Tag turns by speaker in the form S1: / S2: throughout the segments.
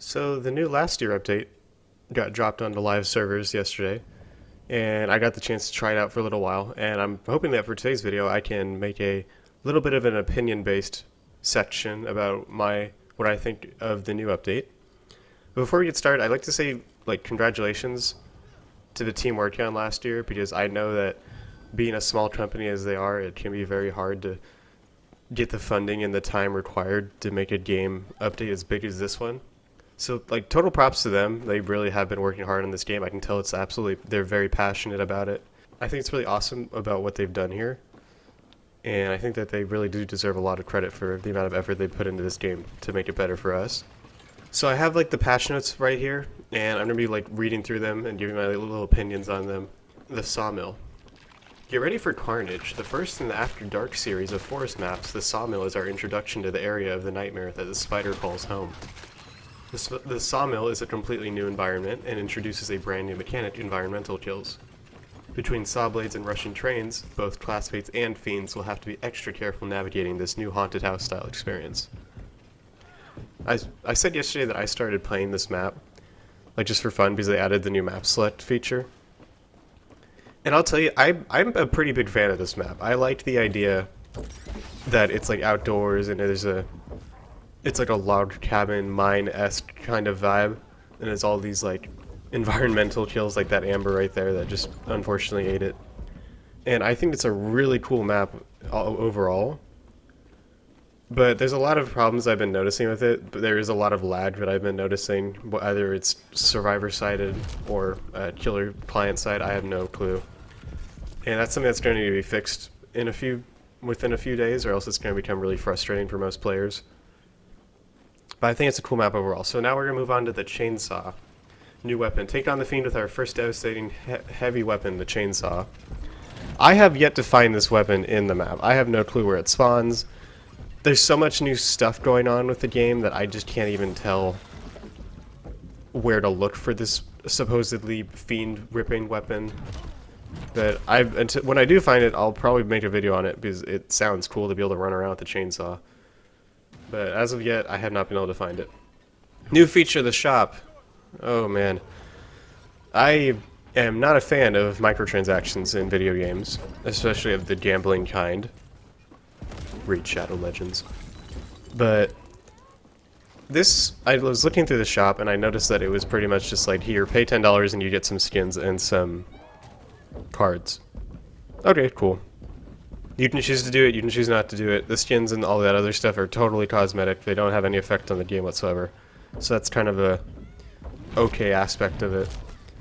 S1: So the new last year update got dropped onto live servers yesterday, and I got the chance to try it out for a little while, and I'm hoping that for today's video I can make a little bit of an opinion-based section about what I think of the new update. But before we get started, I'd like to say congratulations to the team working on last year, because I know that being a small company as they are, it can be very hard to get the funding and the time required to make a game update as big as this one. So, total props to them. They really have been working hard on this game. I can tell they're very passionate about it. I think it's really awesome about what they've done here. And I think that they really do deserve a lot of credit for the amount of effort they put into this game to make it better for us. So I have, the patch notes right here, and I'm going to be, reading through them and giving my little opinions on them. The Sawmill. Get ready for carnage. The first in the After Dark series of forest maps, the Sawmill is our introduction to the area of the nightmare that the spider calls home. The Sawmill is a completely new environment and introduces a brand new mechanic, environmental kills. Between saw blades and Russian trains, both classmates and fiends will have to be extra careful navigating this new haunted house style experience. I said yesterday that I started playing this map, just for fun, because they added the new map select feature. And I'll tell you, I'm a pretty big fan of this map. I liked the idea that it's outdoors and it's a log cabin mine-esque kind of vibe, and it's all these environmental kills like that amber right there that just unfortunately ate it. And I think it's a really cool map overall, but there's a lot of problems I've been noticing with it. But there is a lot of lag that I've been noticing, either it's survivor sided or killer client side. I have no clue, and that's something that's going to be fixed within a few days, or else it's going to become really frustrating for most players. But I think it's a cool map overall. So now we're going to move on to the Chainsaw. New weapon. Take on the Fiend with our first devastating heavy weapon, the Chainsaw. I have yet to find this weapon in the map. I have no clue where it spawns. There's so much new stuff going on with the game that I just can't even tell where to look for this supposedly fiend-ripping weapon. But when I do find it, I'll probably make a video on it, because it sounds cool to be able to run around with the chainsaw. But as of yet, I have not been able to find it. New feature, the shop. Oh man. I am not a fan of microtransactions in video games, especially of the gambling kind. Read Shadow Legends. But I was looking through the shop and I noticed that it was pretty much just here, pay $10 and you get some skins and some cards. Okay, cool. You can choose to do it, you can choose not to do it. The skins and all that other stuff are totally cosmetic. They don't have any effect on the game whatsoever. So that's kind of a okay aspect of it.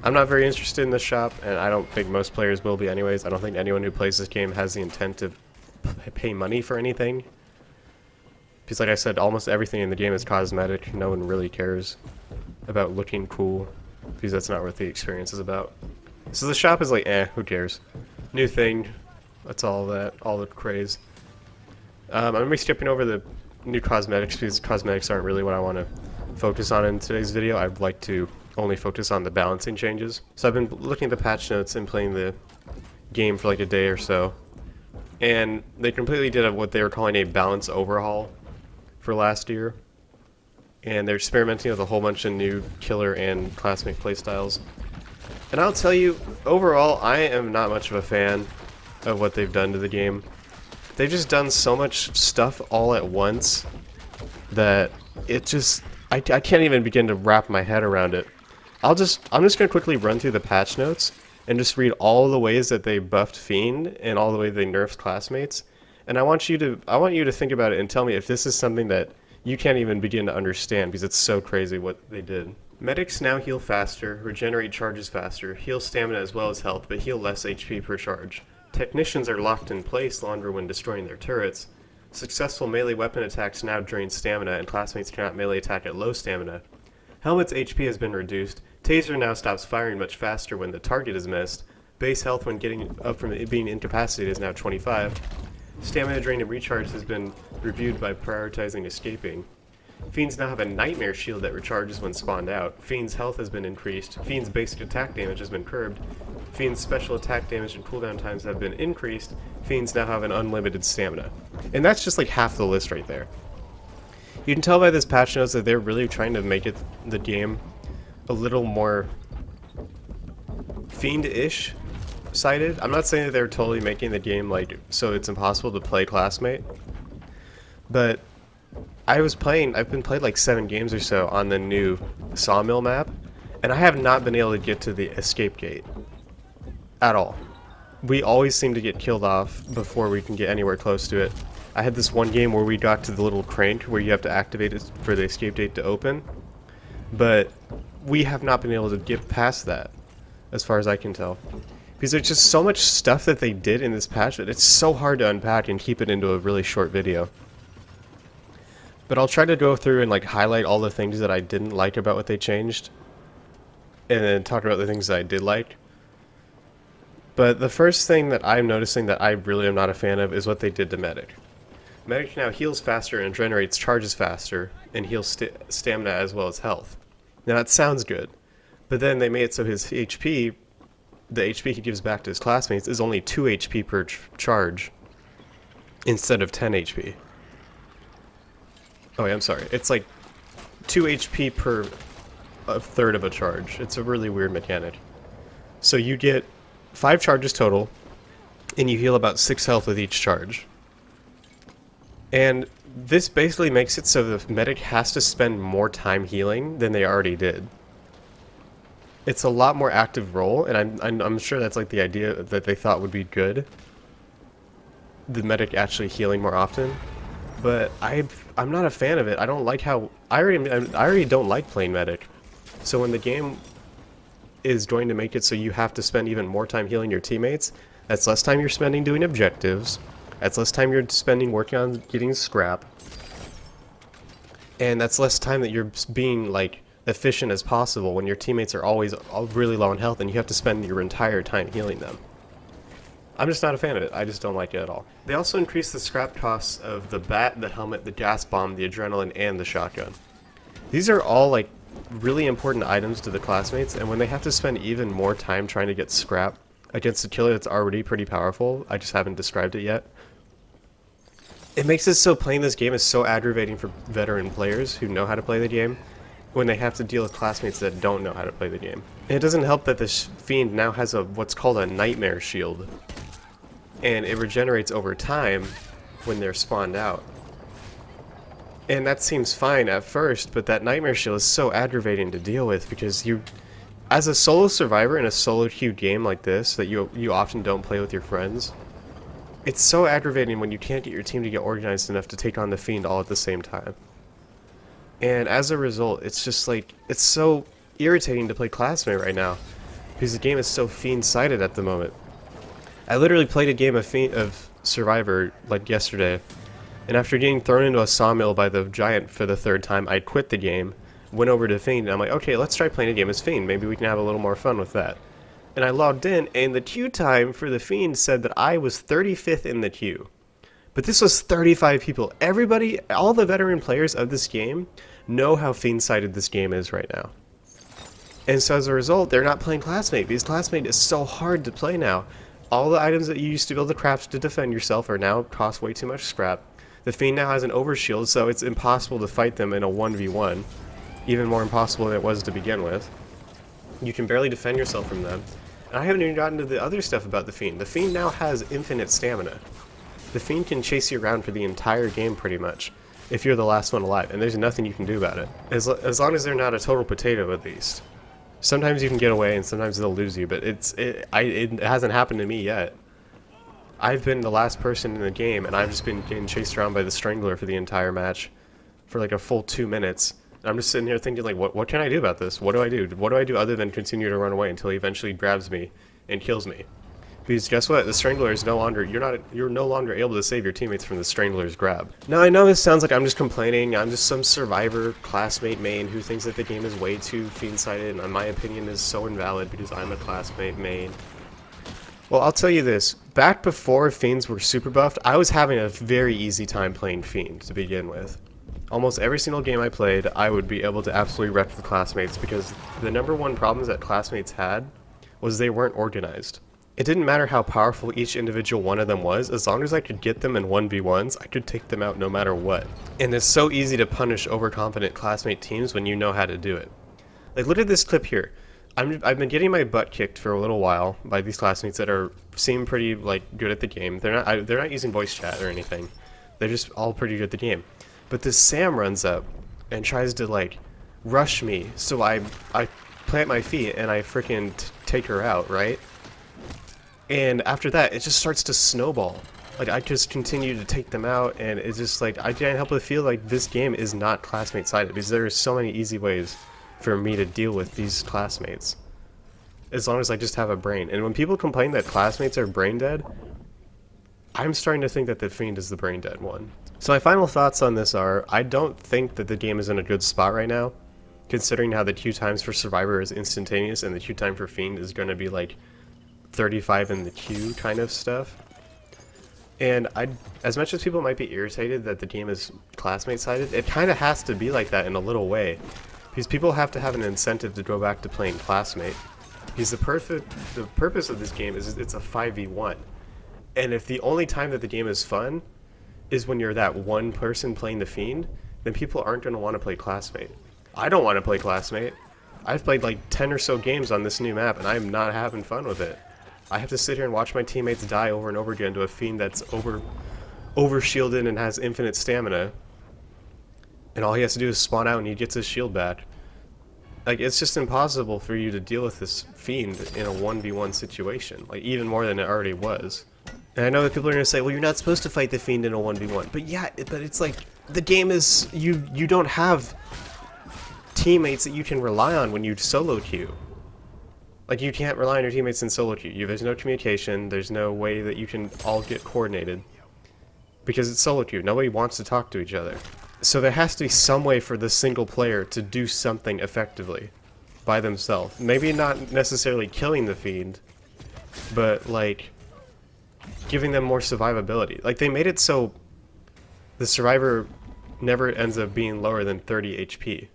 S1: I'm not very interested in this shop, and I don't think most players will be anyways. I don't think anyone who plays this game has the intent to pay money for anything. Because like I said, almost everything in the game is cosmetic. No one really cares about looking cool, because that's not what the experience is about. So the shop is who cares? New thing. That's all the craze. I'm going to be skipping over the new cosmetics, because cosmetics aren't really what I want to focus on in today's video. I'd like to only focus on the balancing changes. So I've been looking at the patch notes and playing the game for a day or so. And they completely did what they were calling a balance overhaul for last year. And they're experimenting with a whole bunch of new killer and classmate playstyles. And I'll tell you, overall, I am not much of a fan of what they've done to the game. They've just done so much stuff all at once that I can't even begin to wrap my head around it. I'm just gonna quickly run through the patch notes and just read all the ways that they buffed Fiend and all the way they nerfed classmates. And I want you to think about it and tell me if this is something that you can't even begin to understand, because it's so crazy what they did. Medics now heal faster, regenerate charges faster, heal stamina as well as health, but heal less HP per charge. Technicians are locked in place longer when destroying their turrets. Successful melee weapon attacks now drain stamina, and classmates cannot melee attack at low stamina. Helmet's HP has been reduced. Taser now stops firing much faster when the target is missed. Base health when getting up from being incapacitated is now 25. Stamina drain and recharge has been reviewed by prioritizing escaping. Fiends now have a Nightmare Shield that recharges when spawned out. Fiend's health has been increased. Fiend's basic attack damage has been curbed. Fiend's special attack damage and cooldown times have been increased. Fiends now have an unlimited stamina. And that's just half the list right there. You can tell by this patch notes that they're really trying to make the game a little more Fiend-ish sided. I'm not saying that they're totally making the game like so it's impossible to play Classmate, but I've been played like 7 games or so on the new Sawmill map, and I have not been able to get to the escape gate at all. We always seem to get killed off before we can get anywhere close to it. I had this one game where we got to the little crank where you have to activate it for the escape gate to open, but we have not been able to get past that, as far as I can tell. Because there's just so much stuff that they did in this patch that it's so hard to unpack and keep it into a really short video. But I'll try to go through and like highlight all the things that I didn't like about what they changed, and then talk about the things that I did like. But the first thing that I'm noticing that I really am not a fan of is what they did to Medic. Medic now heals faster and generates charges faster, and heals stamina as well as health. Now that sounds good, but then they made it so his HP, the HP he gives back to his classmates, is only 2 HP per charge, instead of 10 HP. Oh, yeah, I'm sorry. It's like 2 HP per a third of a charge. It's a really weird mechanic. So you get 5 charges total, and you heal about 6 health with each charge. And this basically makes it so the medic has to spend more time healing than they already did. It's a lot more active role, and I'm sure that's like the idea that they thought would be good. The medic actually healing more often. But I'm not a fan of it. I don't like how I already don't like playing medic. So when the game is going to make it so you have to spend even more time healing your teammates, that's less time you're spending doing objectives. That's less time you're spending working on getting scrap. And that's less time that you're being like efficient as possible when your teammates are always really low in health and you have to spend your entire time healing them. I'm just not a fan of it. I just don't like it at all. They also increased the scrap costs of the bat, the helmet, the gas bomb, the adrenaline, and the shotgun. These are all like really important items to the classmates, and when they have to spend even more time trying to get scrap against a killer that's already pretty powerful, I just haven't described it yet, it makes it so playing this game is so aggravating for veteran players who know how to play the game when they have to deal with classmates that don't know how to play the game. And it doesn't help that this fiend now has what's called a nightmare shield, and it regenerates over time when they're spawned out. And that seems fine at first, but that nightmare shield is so aggravating to deal with because as a solo survivor in a solo queued game like this that you often don't play with your friends, it's so aggravating when you can't get your team to get organized enough to take on the fiend all at the same time. And as a result, it's just like, it's so irritating to play Classmate right now because the game is so fiend-sided at the moment. I literally played a game of Survivor like yesterday, and after getting thrown into a sawmill by the giant for the 3rd time, I quit the game, went over to Fiend, and I'm like, okay, let's try playing a game as Fiend. Maybe we can have a little more fun with that. And I logged in, and the queue time for the Fiend said that I was 35th in the queue. But this was 35 people. Everybody, all the veteran players of this game know how Fiend-sided this game is right now. And so as a result, they're not playing Classmate, because Classmate is so hard to play now. All the items that you used to be able to craft to defend yourself are now cost way too much scrap. The Fiend now has an overshield, so it's impossible to fight them in a 1v1. Even more impossible than it was to begin with. You can barely defend yourself from them. And I haven't even gotten to the other stuff about the Fiend. The Fiend now has infinite stamina. The Fiend can chase you around for the entire game pretty much, if you're the last one alive, and there's nothing you can do about it. As long as they're not a total potato, at least. Sometimes you can get away and sometimes they'll lose you, but it hasn't happened to me yet. I've been the last person in the game, and I've just been getting chased around by the Strangler for the entire match, for like a full 2 minutes. And I'm just sitting here thinking, like, what can I do about this? What do I do? What do I do other than continue to run away until he eventually grabs me and kills me? Because guess what? The Strangler is no longer, you're no longer able to save your teammates from the Strangler's grab. Now I know this sounds like I'm just complaining. I'm just some survivor Classmate main who thinks that the game is way too fiend-sided, and my opinion is so invalid because I'm a Classmate main. Well, I'll tell you this. Back before Fiends were super buffed, I was having a very easy time playing Fiend to begin with. Almost every single game I played, I would be able to absolutely wreck the Classmates because the #1 problems that Classmates had was they weren't organized. It didn't matter how powerful each individual one of them was, as long as I could get them in 1v1s, I could take them out no matter what. And it's so easy to punish overconfident classmate teams when you know how to do it. Like, look at this clip here. I've been getting my butt kicked for a little while by these classmates that seem pretty like good at the game. They're not using voice chat or anything. They're just all pretty good at the game. But this Sam runs up and tries to like rush me, so I plant my feet and I freaking take her out, right? And after that, it just starts to snowball. Like, I just continue to take them out, and it's just like, I can't help but feel like this game is not classmate sided, because there are so many easy ways for me to deal with these classmates, as long as I just have a brain. And when people complain that classmates are brain dead, I'm starting to think that the Fiend is the brain dead one. So my final thoughts on this are, I don't think that the game is in a good spot right now, considering how the queue times for Survivor is instantaneous and the queue time for Fiend is going to be like 35 in the queue kind of stuff. And as much as people might be irritated that the game is classmate sided, it kind of has to be like that in a little way, because people have to have an incentive to go back to playing classmate. Because the purpose of this game is it's a 5v1, and if the only time that the game is fun is when you're that one person playing the Fiend, then people aren't going to want to play classmate. I don't want to play classmate. I've played like 10 or so games on this new map, and I'm not having fun with it. I have to sit here and watch my teammates die over and over again to a Fiend that's over shielded and has infinite stamina, and all he has to do is spawn out and he gets his shield back. Like, it's just impossible for you to deal with this Fiend in a 1v1 situation, like even more than it already was. And I know that people are going to say, well, you're not supposed to fight the Fiend in a 1v1, but yeah, but it's like, the game is, you don't have teammates that you can rely on when you solo queue. Like, you can't rely on your teammates in solo queue. There's no communication, there's no way that you can all get coordinated. Because it's solo queue, nobody wants to talk to each other. So there has to be some way for the single player to do something effectively by themselves. Maybe not necessarily killing the Fiend, but like giving them more survivability. Like, they made it so the survivor never ends up being lower than 30 HP.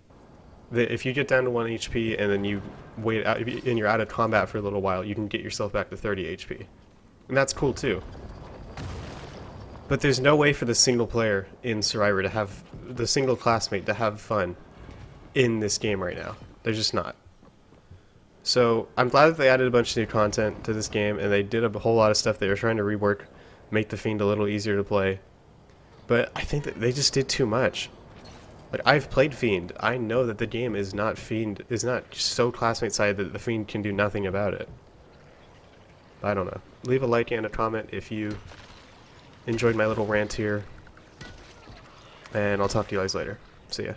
S1: If you get down to 1 HP and then you wait out and you're out of combat for a little while, you can get yourself back to 30 HP. And that's cool too. But there's no way for the single player in Survivor to have, the single classmate to have fun in this game right now. They're just not. So I'm glad that they added a bunch of new content to this game, and they did a whole lot of stuff they were trying to rework, make the Fiend a little easier to play. But I think that they just did too much. Like, I've played Fiend. I know that the game is not so classmate sided that the Fiend can do nothing about it. I don't know. Leave a like and a comment if you enjoyed my little rant here. And I'll talk to you guys later. See ya.